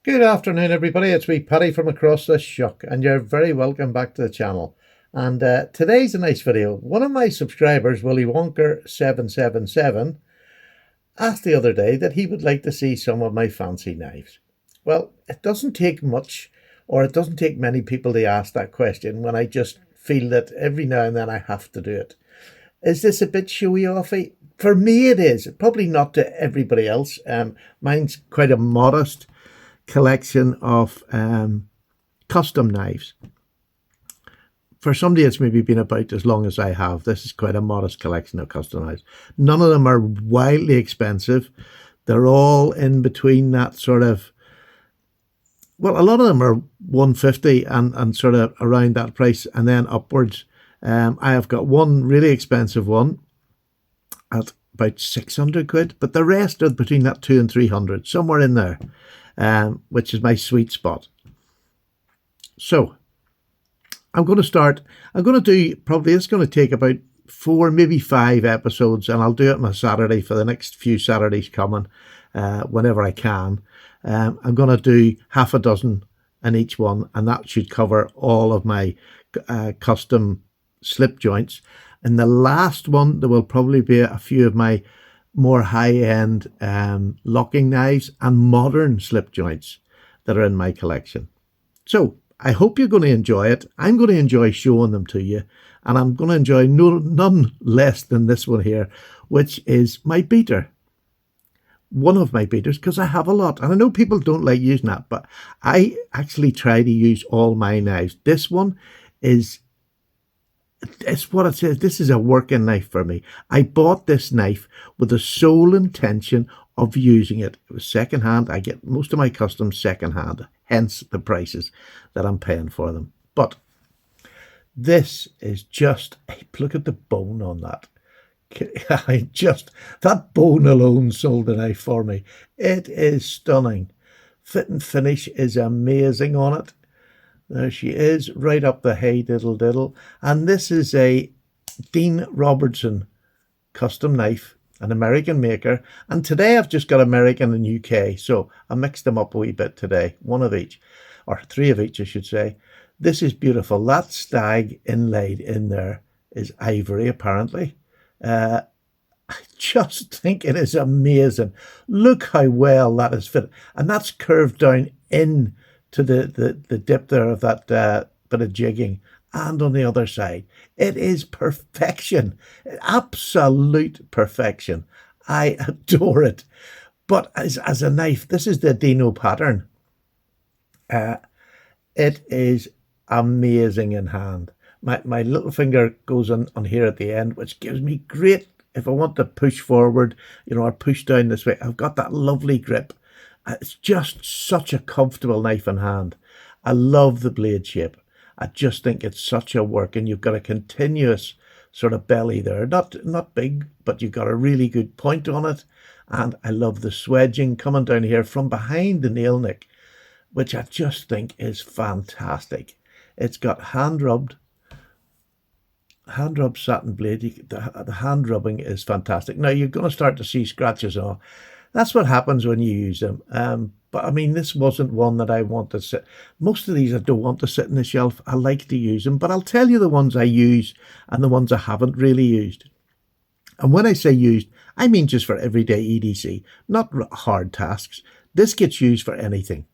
Good afternoon, everybody. It's me, Paddy, from across the shuck, and you're very welcome back to the channel. And today's a nice video. One of my subscribers, Willywonker777, asked the other day that he would like to see some of my fancy knives. Well, it doesn't take much, or it doesn't take many people to ask that question when I just feel that every now and then I have to do it. Is this a bit showy-offy? For me, it is. Probably not to everybody else. Mine's quite a modest collection of custom knives. For somebody that's maybe been about as long as I have, this is quite a modest collection of custom knives. None of them are wildly expensive. They're all in between that sort of, well, a lot of them are 150 and sort of around that price and then upwards. I have got one really expensive one at about 600 quid, but the rest are between that 200 and 300, somewhere in there. Which is my sweet spot. So I'm going to do, probably it's going to take about 4, maybe 5 episodes, and I'll do it on a Saturday for the next few Saturdays coming, whenever I can. I'm going to do half a dozen in each one, and that should cover all of my custom slip joints. In the last one, there will probably be a few of my more high-end locking knives and modern slip joints that are in my collection. So I hope you're going to enjoy it. I'm going to enjoy showing them to you, and I'm going to enjoy none less than this one here, which is my beater. One of my beaters, because I have a lot, and I know people don't like using that, but I actually try to use all my knives. This one is, it's what it says. This is a working knife for me. I bought this knife with the sole intention of using it. It was secondhand. I get most of my customs secondhand, hence the prices that I'm paying for them. But this is just, look at the bone on that. That bone alone sold the knife for me. It is stunning. Fit and finish is amazing on it. There she is, right up the hey diddle diddle. And this is a Dean Robertson custom knife, an American maker. And today I've just got American and UK, so I mixed them up a wee bit today, one of each, or 3 of each, I should say. This is beautiful. That stag inlaid in there is ivory, apparently. I just think it is amazing. Look how well that is fit. And that's curved down in to the dip there of that bit of jigging, and on the other side it is perfection, absolute perfection. I adore it. But as a knife, this is the Dino pattern. It is amazing in hand. My little finger goes on here at the end, which gives me great, if I want to push forward, or push down this way, I've got that lovely grip. It's just such a comfortable knife in hand. I love the blade shape. I just think it's such a work, and you've got a continuous sort of belly there. Not big, but you've got a really good point on it. And I love the swedging coming down here from behind the nail nick, which I just think is fantastic. It's got hand rubbed satin blade. The hand rubbing is fantastic. Now you're going to start to see scratches on. That's what happens when you use them. But I mean, this wasn't one that I want to sit. Most of these I don't want to sit in the shelf. I like to use them, but I'll tell you the ones I use and the ones I haven't really used. And when I say used, I mean just for everyday EDC, not hard tasks. This gets used for anything.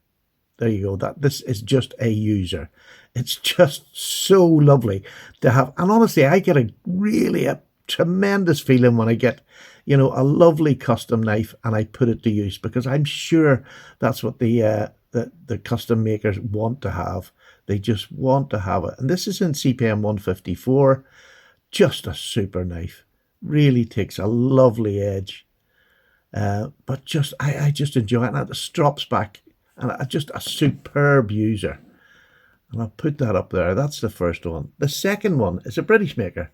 There you go. This is just a user. It's just so lovely to have. And honestly, I get a tremendous feeling when I get, a lovely custom knife and I put it to use, because I'm sure that's what the custom makers want to have. They just want to have it. And this is in CPM 154. Just a super knife. Really takes a lovely edge. But I just enjoy it. And it strops back. And just a superb user. And I'll put that up there. That's the first one. The second one is a British maker.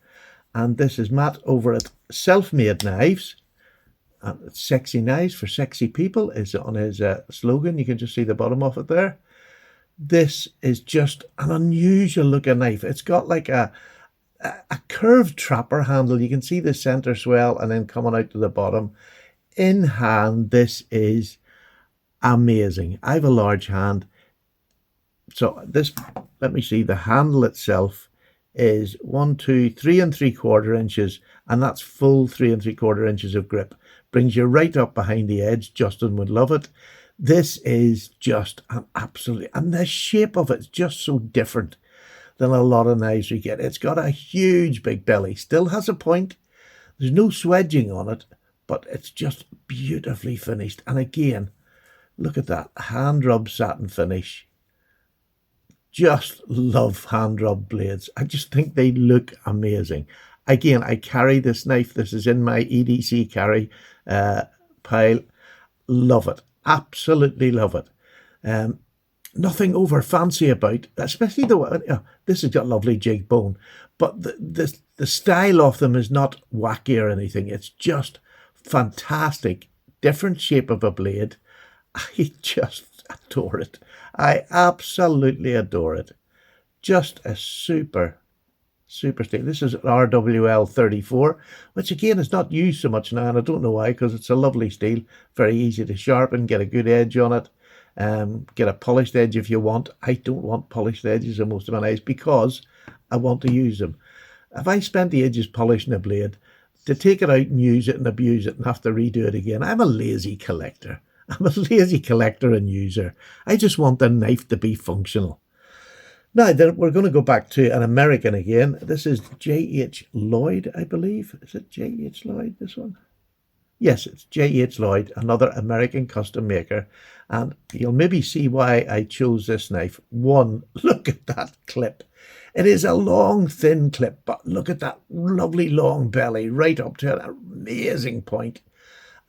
And this is Matt over at Self-Made Knives. And it's sexy knives for sexy people is on his slogan. You can just see the bottom of it there. This is just an unusual looking knife. It's got like a curved trapper handle. You can see the center swell and then coming out to the bottom. In hand, this is amazing. I have a large hand. So this, let me see, the handle itself is 1, 2, 3 3/4 inches, and that's full 3 3/4 inches of grip. Brings you right up behind the edge. Justin would love it. This is just an absolute, and the shape of it's just so different than a lot of knives we get. It's got a huge big belly, still has a point. There's no swedging on it, but it's just beautifully finished. And again, look at that hand rub satin finish. Just love hand rub blades. I just think they look amazing. Again, I carry this knife. This is in my EDC carry pile. Love it. Absolutely love it. Nothing over fancy about, especially this has got lovely jig bone, but the style of them is not wacky or anything. It's just fantastic. Different shape of a blade. I just adore it. I absolutely adore it. Just a super steel. This is RWL 34, which again is not used so much now, and I don't know why, because it's a lovely steel, very easy to sharpen, get a good edge on it, get a polished edge if you want. I don't want polished edges on most of my knives because I want to use them. If I spent the ages polishing a blade, to take it out and use it and abuse it and have to redo it again, I'm a lazy collector. I'm a lazy collector and user. I just want the knife to be functional. Now, then we're going to go back to an American again. This is J.H. Lloyd, I believe. Is it J.H. Lloyd, this one? Yes, it's J.H. Lloyd, another American custom maker. And you'll maybe see why I chose this knife. One, look at that clip. It is a long, thin clip, but look at that lovely long belly right up to an amazing point.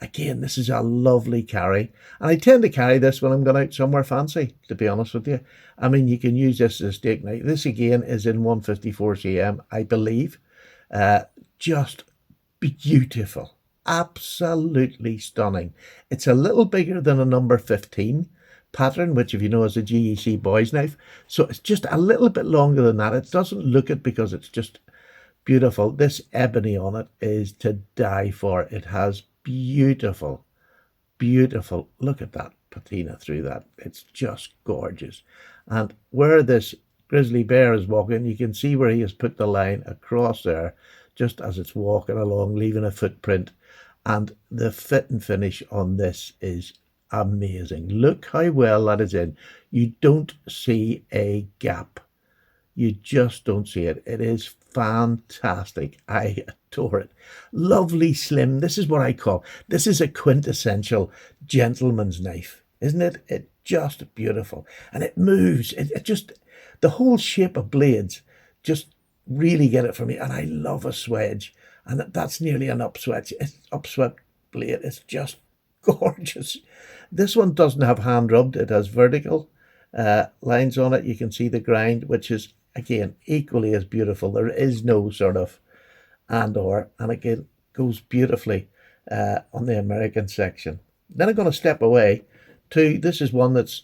Again, this is a lovely carry. And I tend to carry this when I'm going out somewhere fancy, to be honest with you. I mean, you can use this as a steak knife. This, again, is in 154 cm, I believe. Just beautiful. Absolutely stunning. It's a little bigger than a number 15 pattern, which, if you know, is a GEC boys knife. So it's just a little bit longer than that. It doesn't look it because it's just beautiful. This ebony on it is to die for. It has beautiful, look at that patina through that. It's just gorgeous. And where this grizzly bear is walking, you can see where he has put the line across there just as it's walking along, leaving a footprint. And the fit and finish on this is amazing. Look how well that is in. You don't see a gap. You just don't see it. It is fantastic. I adore it. Lovely slim. This is what I call, this is a quintessential gentleman's knife, isn't it? It's just beautiful. And it moves. It just, the whole shape of blades just really get it for me. And I love a swedge. And that's nearly an upswept blade. It's just gorgeous. This one doesn't have hand rubbed. It has vertical lines on it. You can see the grind, which is, again, equally as beautiful. There is no sort of and again, goes beautifully on the American section. Then I'm going to step away to, this is one that's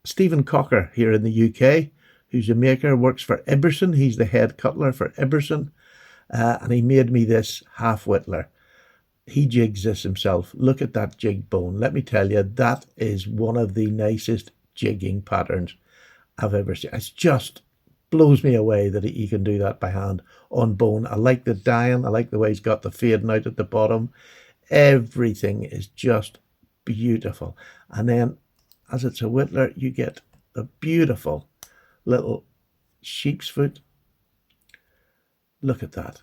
Stephen Cocker here in the UK, who's a maker, works for Iberson. He's the head cutler for Iberson, and he made me this half whittler. He jigs this himself. Look at that jig bone. Let me tell you, that is one of the nicest jigging patterns I've ever seen. It's just blows me away that he can do that by hand on bone. I like the dyeing. I like the way he's got the fading out at the bottom. Everything is just beautiful. And then, as it's a whittler, you get the beautiful little sheep's foot. Look at that.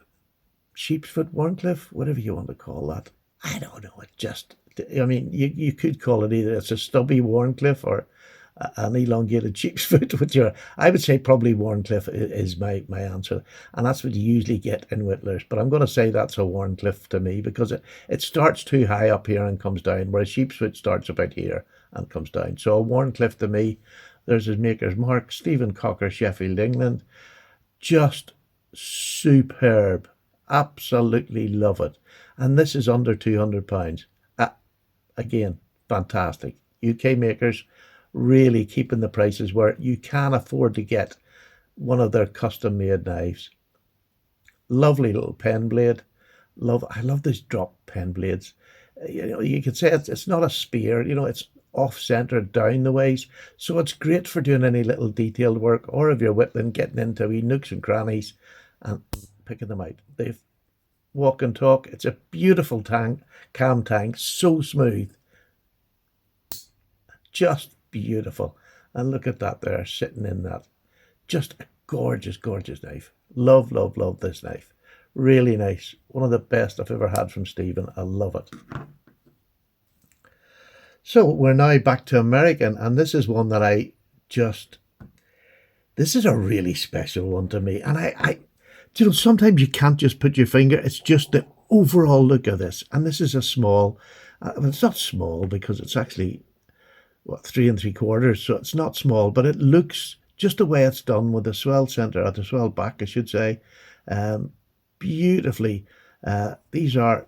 Sheep's foot Wharncliffe, whatever you want to call that. I don't know. It just, I mean, you could call it either it's a stubby Wharncliffe or an elongated sheep's foot, which I would say probably Wharncliffe is my answer. And that's what you usually get in whittlers. But I'm going to say that's a Wharncliffe to me because it starts too high up here and comes down, whereas sheep's foot starts about here and comes down. So a Wharncliffe to me. There's his maker's mark, Stephen Cocker, Sheffield, England. Just superb. Absolutely love it. And this is under £200. Again, fantastic. UK makers really keeping the prices where you can afford to get one of their custom made knives. Lovely little pen blade. I love these drop pen blades. You could say it's not a spear, it's off-centered down the ways. So it's great for doing any little detailed work, or if you're whittling, getting into wee nooks and crannies and picking them out. They walk and talk. It's a beautiful tank, cam tank, so smooth. Just beautiful. And look at that there, sitting in that. Just a gorgeous, gorgeous knife. Love, love, love this knife. Really nice. One of the best I've ever had from Stephen. I love it. So we're now back to American, and this is one that this is a really special one to me. And sometimes you can't just put your finger. It's just the overall look of this. And this is a small, it's not small because it's actually, 3 3/4. So it's not small, but it looks just the way it's done with the swell center, or the swell back, I should say, beautifully. These are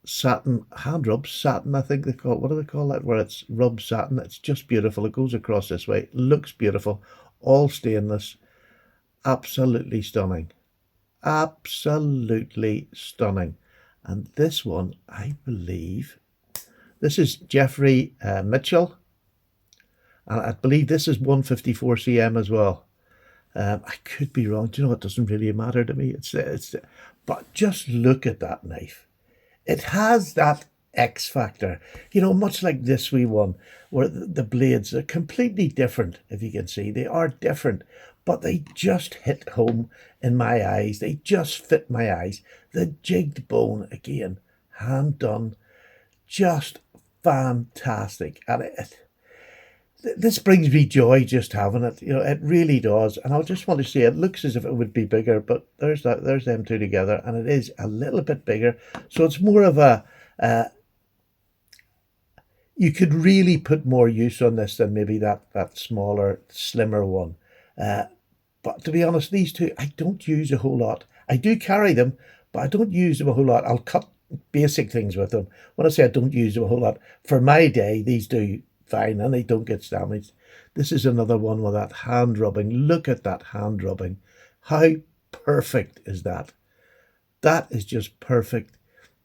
satin, hand rubbed satin, I think they call it. What do they call that? Where it's rubbed satin. It's just beautiful. It goes across this way. Looks beautiful. All stainless. Absolutely stunning. Absolutely stunning. And this one, I believe, this is Jeffrey Mitchell. And I believe this is 154 cm as well. I could be wrong. Do you know, it doesn't really matter to me. But just look at that knife. It has that X factor, much like this wee one, where the blades are completely different. If you can see, they are different, but they just hit home in my eyes. They just fit my eyes. The jigged bone, again, hand done, just fantastic. And this brings me joy just having it. It really does. And I just want to say, it looks as if it would be bigger, but there's them two together, and it is a little bit bigger. So it's more of a, you could really put more use on this than maybe that smaller, slimmer one. But to be honest, these two, I don't use a whole lot. I do carry them, but I don't use them a whole lot. I'll cut basic things with them. When I say I don't use them a whole lot, for my day, these do fine and they don't get damaged. This is another one with that hand rubbing. Look at that hand rubbing. How perfect is that? That is just perfect.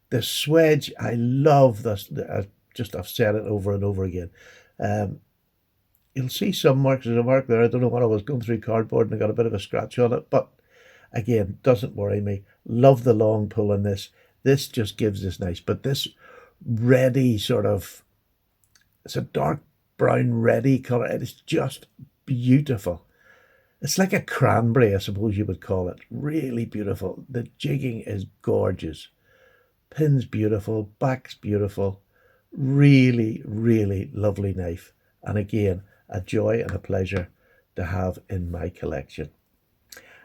The swedge, I love this. I've said it over and over again. You'll see some marks. There's a mark there. I don't know what, I was going through cardboard and I got a bit of a scratch on it, but again, doesn't worry me. Love the long pull in this. This just gives this nice, but this reddy sort of, it's a dark brown reddy colour. It is just beautiful. It's like a cranberry, I suppose you would call it. Really beautiful. The jigging is gorgeous. Pin's beautiful. Back's beautiful. Really, really lovely knife. And again, a joy and a pleasure to have in my collection.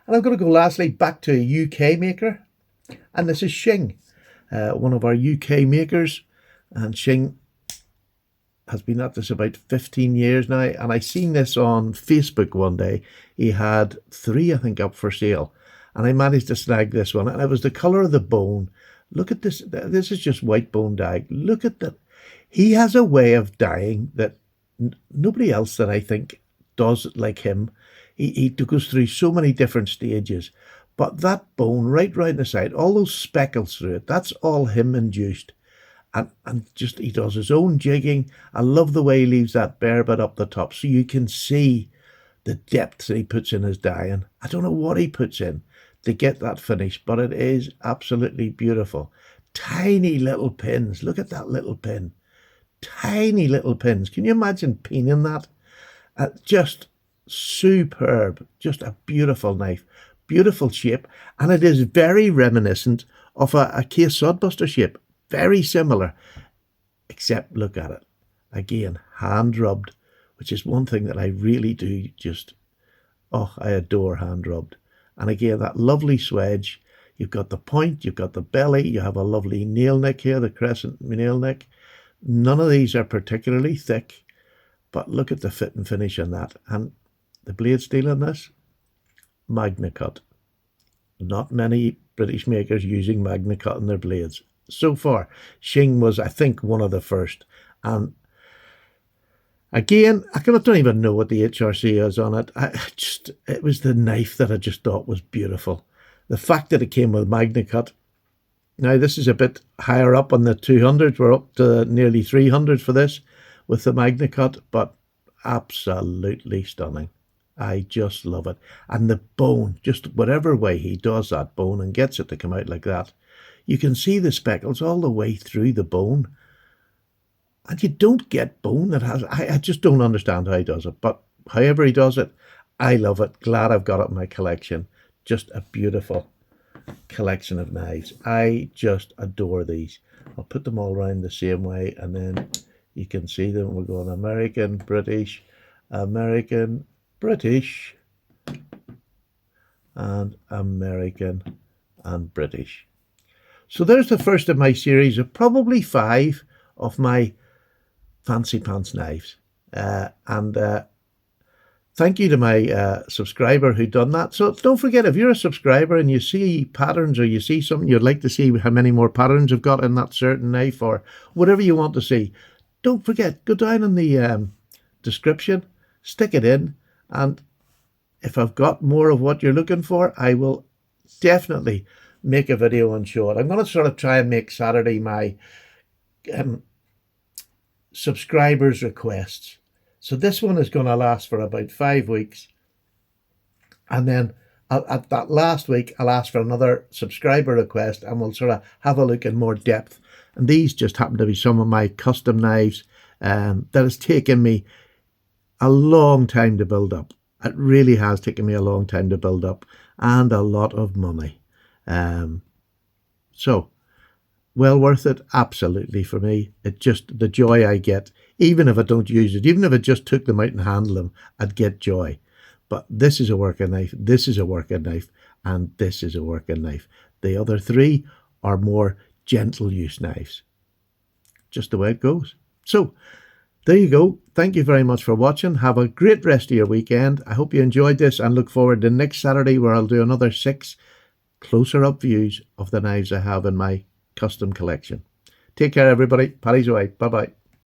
And I'm going to go lastly back to a UK maker. And this is Shing, one of our UK makers. And Shing has been at this about 15 years now, and I seen this on Facebook one day. He had 3, I think, up for sale, and I managed to snag this one, and it was the colour of the bone. Look at this. This is just white bone dye. Look at that. He has a way of dyeing that nobody else that I think does it like him. He goes through so many different stages, but that bone right round the side, all those speckles through it, that's all him induced. And just, he does his own jigging. I love the way he leaves that bare bit up the top, so you can see the depth that he puts in his dyeing. I don't know what he puts in to get that finish, but it is absolutely beautiful. Tiny little pins. Look at that little pin. Tiny little pins. Can you imagine pinning that? Just superb. Just a beautiful knife. Beautiful shape. And it is very reminiscent of a case sodbuster shape. Very similar, except look at it. Again, hand rubbed, which is one thing that I really do just, I adore hand rubbed. And again, that lovely swedge. You've got the point, you've got the belly, you have a lovely nail nick here, the crescent nail nick. None of these are particularly thick, but look at the fit and finish on that. And the blade steel on this, Magna Cut. Not many British makers using Magna Cut in their blades. So far, Shing was, I think, one of the first. And again, I don't even know what the HRC is on it. It was the knife that I just thought was beautiful. The fact that it came with Magna Cut, Now this is a bit higher up on the 200. We're up to nearly 300 for this with the Magna Cut, but absolutely stunning. I just love it. And the bone, just whatever way he does that bone and gets it to come out like that, you can see the speckles all the way through the bone. And you don't get bone that has, I just don't understand how he does it. But however he does it, I love it. Glad I've got it in my collection. Just a beautiful collection of knives. I just adore these. I'll put them all around the same way, and then you can see them. We're going American, British, American, British, and American and British. So there's the first of my series of probably 5 of my fancy pants knives. Thank you to my subscriber who done that. So don't forget, if you're a subscriber and you see patterns, or you see something you'd like to see how many more patterns I've got in that certain knife, or whatever you want to see, don't forget, go down in the description, stick it in, and if I've got more of what you're looking for, I will definitely make a video and show it. I'm going to sort of try and make Saturday my subscribers' requests. So this one is going to last for about 5 weeks. And then at that last week, I'll ask for another subscriber request, and we'll sort of have a look in more depth. And these just happen to be some of my custom knives that has taken me a long time to build up. It really has taken me a long time to build up, and a lot of money. So well worth it, absolutely, for me. It just, the joy I get, even if I don't use it, even if I just took them out and handled them, I'd get joy. But this is a working knife, this is a working knife, and this is a working knife. The other 3 are more gentle use knives. Just the way it goes. So there you go. Thank you very much for watching. Have a great rest of your weekend. I hope you enjoyed this, and look forward to next Saturday, where I'll do another 6 closer up views of the knives I have in my custom collection. Take care, everybody. Paddy's away. Bye-bye.